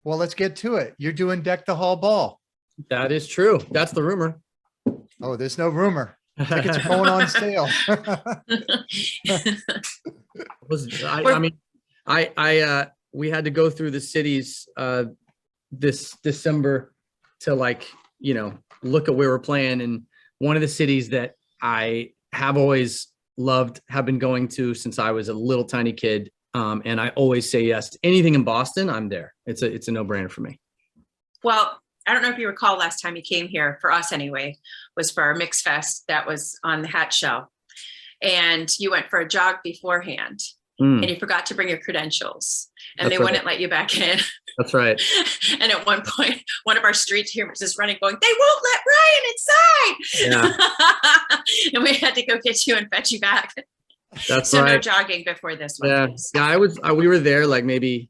Well, let's get to it. You're doing Deck the Hall Ball. That is true. That's the rumor. Oh, there's no rumor. Tickets are going on sale. I mean, we had to go through the cities this December to look at where we're playing. And one of the cities that I have always loved, have been going to since I was a little tiny kid. And I always say yes to anything in Boston. I'm there. It's a no-brainer for me. Well, I don't know if you recall last time you came here, for us anyway, was for our Mix Fest that was on the Hat Show. And you went for a jog beforehand and you forgot to bring your credentials and they wouldn't let you back in. That's right. And at one point, one of our street teamers was just running, going, "They won't let Ryan inside." Yeah. And we had to go get you and fetch you back. That's so right. No jogging before this one. Yeah. Please. Yeah. We were there like maybe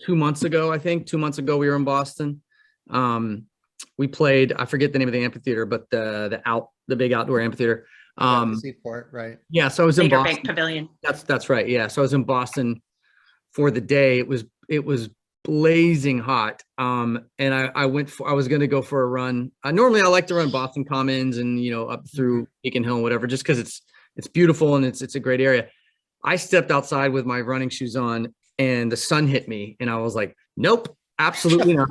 2 months ago, I think. 2 months ago, we were in Boston. We played, I forget the name of the amphitheater, but the big outdoor amphitheater. Seaport, right? Yeah. So I was in Boston. Bank Pavilion. That's right. Yeah. So I was in Boston for the day. It was blazing hot. And I was going to go for a run. Normally I like to run Boston Commons and, up through Beacon Hill and whatever, just cause it's beautiful and it's a great area. I stepped outside with my running shoes on and the sun hit me and I was like, nope, absolutely not.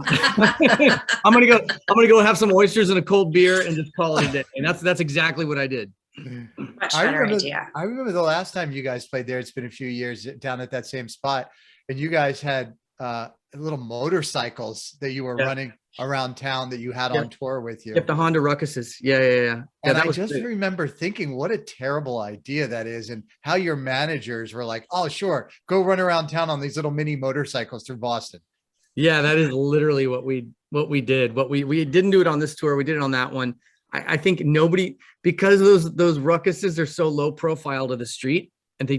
I'm going to go have some oysters and a cold beer and just call it a day. And that's exactly what I did. Much better idea. I remember the last time you guys played there. It's been a few years down at that same spot. And you guys had little motorcycles that you were running around town that you had on tour with you. Yep, the Honda Ruckuses. Yeah. And I just remember thinking what a terrible idea that is and how your managers were like, "Oh, sure, go run around town on these little mini motorcycles through Boston." Yeah, that is literally what we did. We didn't do it on this tour. We did it on that one. I think nobody, because those Ruckuses are so low profile to the street. And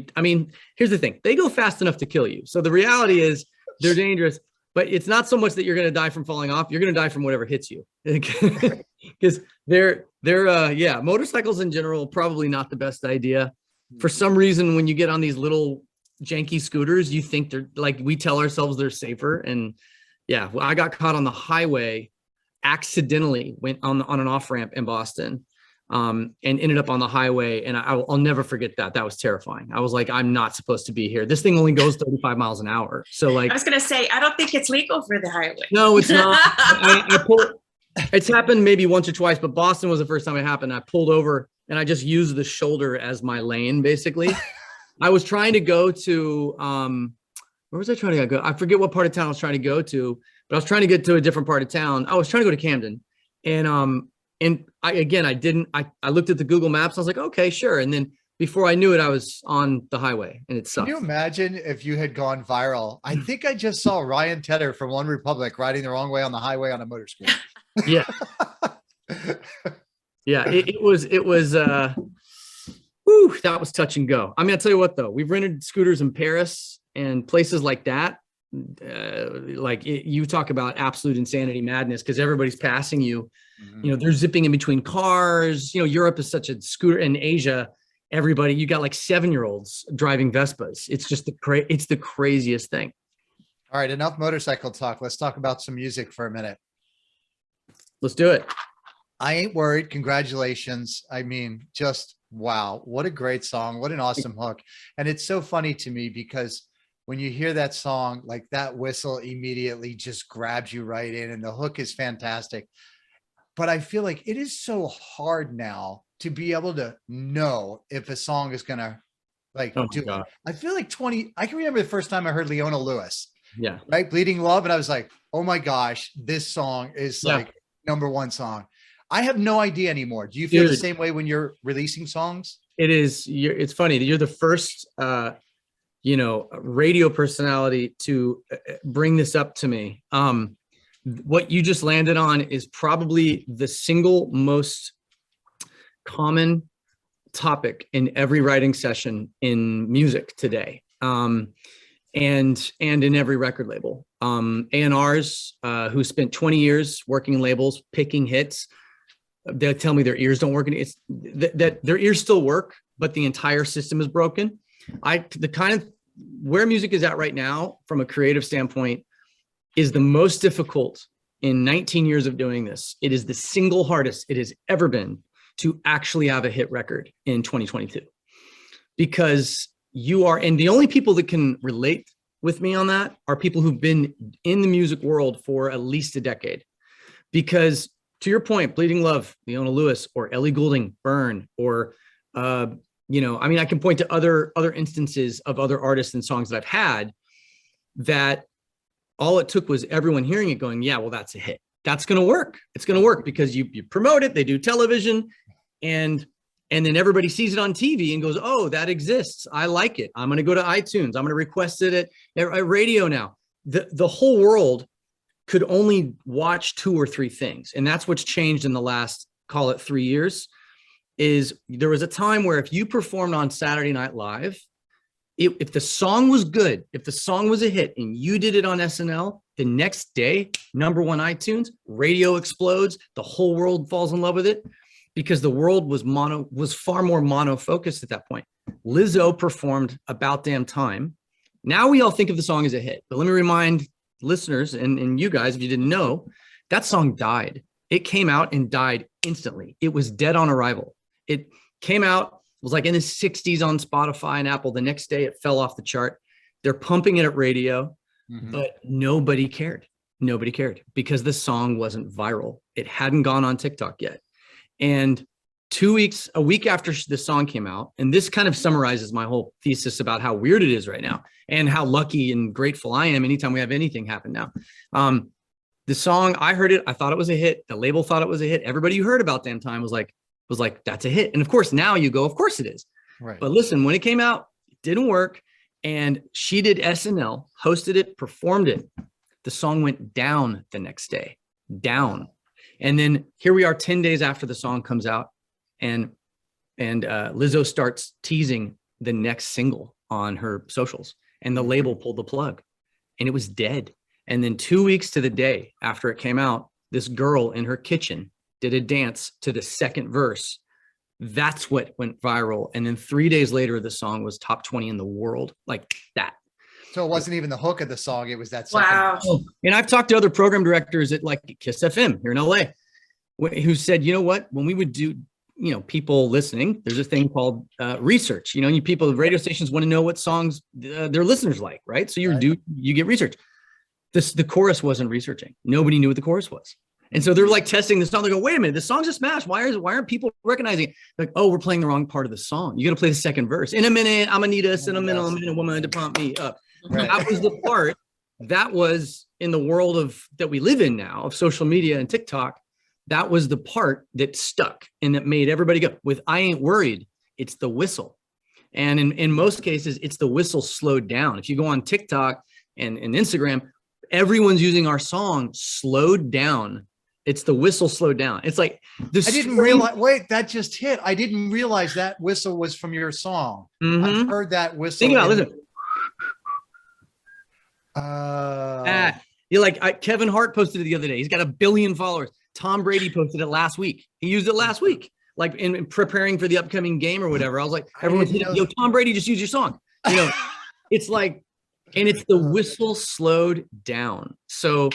here's the thing, they go fast enough to kill you. So the reality is they're dangerous, but it's not so much that you're going to die from falling off. You're going to die from whatever hits you. Because they're motorcycles in general, probably not the best idea. For some reason, when you get on these little janky scooters, you think they're like, we tell ourselves they're safer. And yeah, I got caught on the highway, accidentally went on an off ramp in Boston. And ended up on the highway. And I'll never forget that. That was terrifying. I was like, I'm not supposed to be here. This thing only goes 35 miles an hour. So like, I was going to say, I don't think it's legal for the highway. No, it's not. It's happened maybe once or twice, but Boston was the first time it happened. I pulled over and I just used the shoulder as my lane. Basically, I was trying to go to, where was I trying to go? I forget what part of town I was trying to go to, but I was trying to get to a different part of town. I was trying to go to Camden and I looked at the Google Maps. I was like, okay, sure. And then before I knew it, I was on the highway and it sucked. Can you imagine if you had gone viral? I think I just saw Ryan Tedder from OneRepublic riding the wrong way on the highway on a motor scooter. Yeah. Yeah. It was, that was touch and go. I mean, I'll tell you what though, we've rented scooters in Paris and places like that. You talk about absolute insanity, madness, because everybody's passing you. They're zipping in between cars. Europe is such a scooter. In Asia, you got like 7-year-olds driving Vespas. It's just it's the craziest thing. All right, enough motorcycle talk. Let's talk about some music for a minute. Let's do it. I Ain't Worried. Congratulations. I mean, just wow, what a great song. What an awesome hook. And it's so funny to me because when you hear that song, like that whistle immediately just grabs you right in and the hook is fantastic. But I feel like it is so hard now to be able to know if a song is going to do it. I feel like I can remember the first time I heard Leona Lewis. Yeah. Right. Bleeding Love. And I was like, oh my gosh, this song is like #1 song. I have no idea anymore. Do you feel the same way when you're releasing songs? It is. It's funny that you're the first, radio personality to bring this up to me. What you just landed on is probably the single most common topic in every writing session in music today. And in every record label. A&Rs who spent 20 years working in labels, picking hits, they'll tell me their ears don't work. It's that their ears still work, but the entire system is broken. The kind of where music is at right now from a creative standpoint is the most difficult in 19 years of doing this. It is the single hardest it has ever been to actually have a hit record in 2022, because you are, and the only people that can relate with me on that are people who've been in the music world for at least a decade. Because to your point, Bleeding Love, Leona Lewis, or Ellie Goulding, Burn, or, you know, I mean, I can point to other instances of other artists and songs that I've had that all it took was everyone hearing it going, yeah, well, that's a hit. That's going to work. It's going to work because you promote it, they do television, and then everybody sees it on TV and goes, oh, that exists. I like it. I'm going to go to iTunes. I'm going to request it at radio now. The whole world could only watch 2 or 3 things. And that's what's changed in the last, call it 3 years, is there was a time where if you performed on Saturday Night Live, if the song was good, if the song was a hit and you did it on SNL, the next day, #1 iTunes, radio explodes, the whole world falls in love with it, because the world was far more mono-focused at that point. Lizzo performed About Damn Time. Now we all think of the song as a hit, but let me remind listeners and you guys, if you didn't know, that song died. It came out and died instantly. It was dead on arrival. It came out, was like in the 60s on Spotify and Apple. The next day it fell off the chart. They're pumping it at radio, but nobody cared. Nobody cared because the song wasn't viral. It hadn't gone on TikTok yet. And a week after the song came out, and this kind of summarizes my whole thesis about how weird it is right now and how lucky and grateful I am anytime we have anything happen now. The song, I heard it, I thought it was a hit. The label thought it was a hit. Everybody who heard About Damn Time was like, that's a hit. And of course, now you go, of course it is. Right. But listen, when it came out, it didn't work. And she did SNL, hosted it, performed it. The song went down the next day, down. And then here we are 10 days after the song comes out, and Lizzo starts teasing the next single on her socials, and the label pulled the plug and it was dead. And then 2 weeks to the day after it came out, this girl in her kitchen did a dance to the second verse. That's what went viral. And then 3 days later, the song was top 20 in the world, like that. So it wasn't even the hook of the song. It was that. Wow. And I've talked to other program directors at like Kiss FM here in LA who said, you know what, when we would do, you know, people listening, there's a thing called research, you know, people, radio stations want to know what songs their listeners like, right? So you get research. The chorus wasn't researching. Nobody knew what the chorus was. And so they're like testing the song. They go, wait a minute, the song's a smash. Why aren't people recognizing it? Like, oh, we're playing the wrong part of the song. You got to play the second verse. In a minute, I'm gonna need us. In a minute, I'm gonna need a woman to pump me up. Right. That was the part that was in the world that we live in now of social media and TikTok. That was the part that stuck and that made everybody go with, I ain't worried. It's the whistle. And in most cases, it's the whistle slowed down. If you go on TikTok and Instagram, everyone's using our song slowed down. It's the whistle slowed down. It's like this. I didn't realize. Wait, that just hit. I didn't realize that whistle was from your song. I've heard that whistle. Think about it. Listen. You're like Kevin Hart posted it the other day. He's got 1 billion followers. Tom Brady posted it last week. He used it last week, like in preparing for the upcoming game or whatever. I was like, everyone's yo, Tom Brady just used your song. You know, it's like, and it's the whistle slowed down. So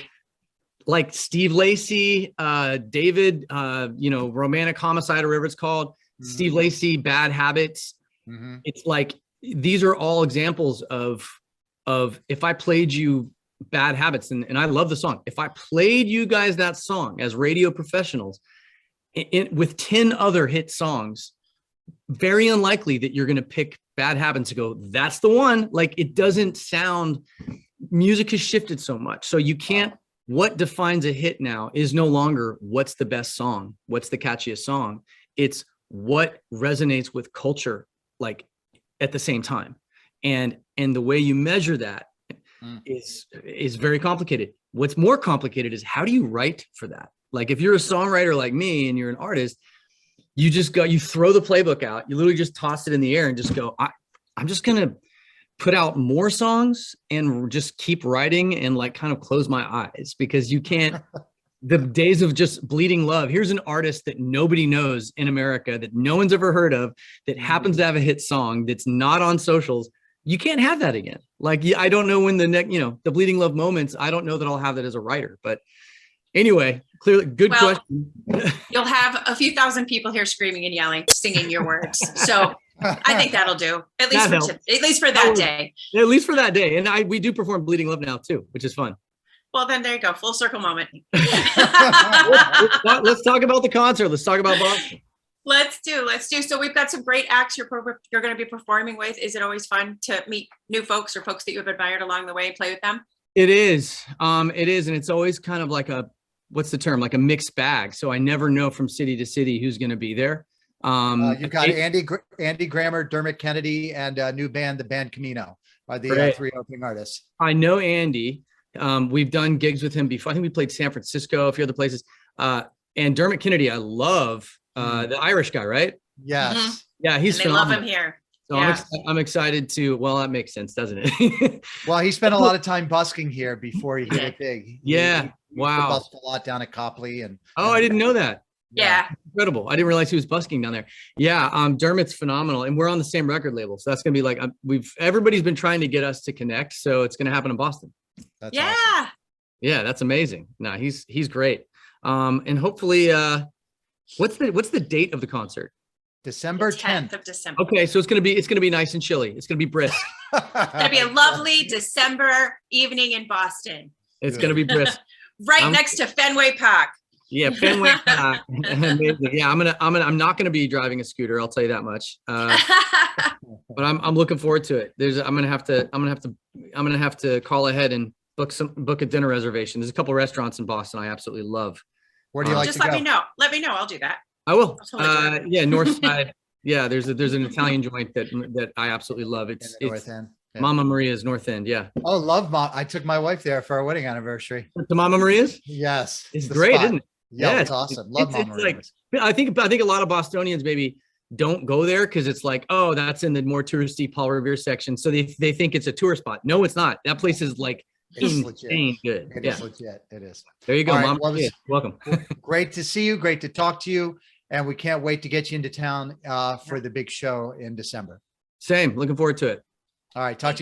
like Steve Lacy, David, you know, Romantic Homicide or whatever it's called, Steve Lacy, Bad Habits. It's like, these are all examples of if I played you Bad Habits, and I love the song. If I played you guys that song as radio professionals with 10 other hit songs, very unlikely that you're going to pick Bad Habits and go, that's the one. Like, it doesn't sound, music has shifted so much. So you can't, what defines a hit now is no longer what's the best song, what's the catchiest song. It's what resonates with culture, like at the same time. And the way you measure that is very complicated. What's more complicated is how do you write for that? Like if you're a songwriter like me and you're an artist, you just go, you throw the playbook out, you literally just toss it in the air and just go, I'm just going to put out more songs and just keep writing and like kind of close my eyes, because you can't, the days of just bleeding love. Here's an artist that nobody knows in America, that no one's ever heard of, that happens to have a hit song that's not on socials. you can't have that again. Like, I don't know when the next, the Bleeding Love moments, I don't know that I'll have that as a writer, but anyway, clearly good question. You'll have a few thousand people here screaming and yelling, singing your words. So I think that'll do, at least for that day. At least for that day. And we do perform Bleeding Love now too, which is fun. Well, then there you go. Full circle moment. Let's talk about the concert. Let's talk about Boston. Let's do. So we've got some great acts you're going to be performing with. Is it always fun to meet new folks or folks that you've admired along the way and play with them? It is. It is. And it's always kind of like what's the term? Like a mixed bag. So I never know from city to city who's going to be there. You've got Andy Grammer, Dermot Kennedy, and a new band, the band Camino, are the 3 opening artists. I know Andy. We've done gigs with him before. I think we played San Francisco, a few other places. And Dermot Kennedy, I love, the Irish guy, right? Yes. Mm-hmm. Yeah, he's and they phenomenal. love him here. So yeah. I'm excited to, well, that makes sense, doesn't it? Well, he spent a lot of time busking here before he hit it big. Yeah. Wow. He busked a lot down at Copley. I didn't know that. Yeah. Incredible. I didn't realize he was busking down there. Yeah. Dermot's phenomenal. And we're on the same record label. So that's going to be like, everybody's been trying to get us to connect. So it's going to happen in Boston. That's awesome. Yeah. That's amazing. No, he's great. And hopefully, what's the date of the concert? December 10th of December. Okay. So it's going to be nice and chilly. It's going to be brisk. It's going to be a lovely December evening in Boston. It's going to be brisk. Right next to Fenway Park. Yeah, Fenway Park. Yeah, I'm not going to be driving a scooter. I'll tell you that much. But I'm looking forward to it. I'm gonna have to call ahead and book a dinner reservation. There's a couple restaurants in Boston I absolutely love. Where do you like just to let go? me know. Let me know. I'll do that. I will. Totally Yeah, North Side. Yeah, there's an Italian joint that I absolutely love. It's North End. Yeah. Mama Maria's North End. Yeah. Oh, love Mom. I took my wife there for our wedding anniversary. To Mama Maria's? Yes. It's great, isn't it? Yeah, it's awesome. Love Mama Maria's. I think a lot of Bostonians maybe don't go there because it's like, oh, that's in the more touristy Paul Revere section. So they think it's a tour spot. No, it's not. That place is like insane good. It is legit. It is. There you go, right, Mom. well, Welcome. Great to see you. Great to talk to you. And we can't wait to get you into town for the big show in December. Same. Looking forward to it. All right. Talk to you guys.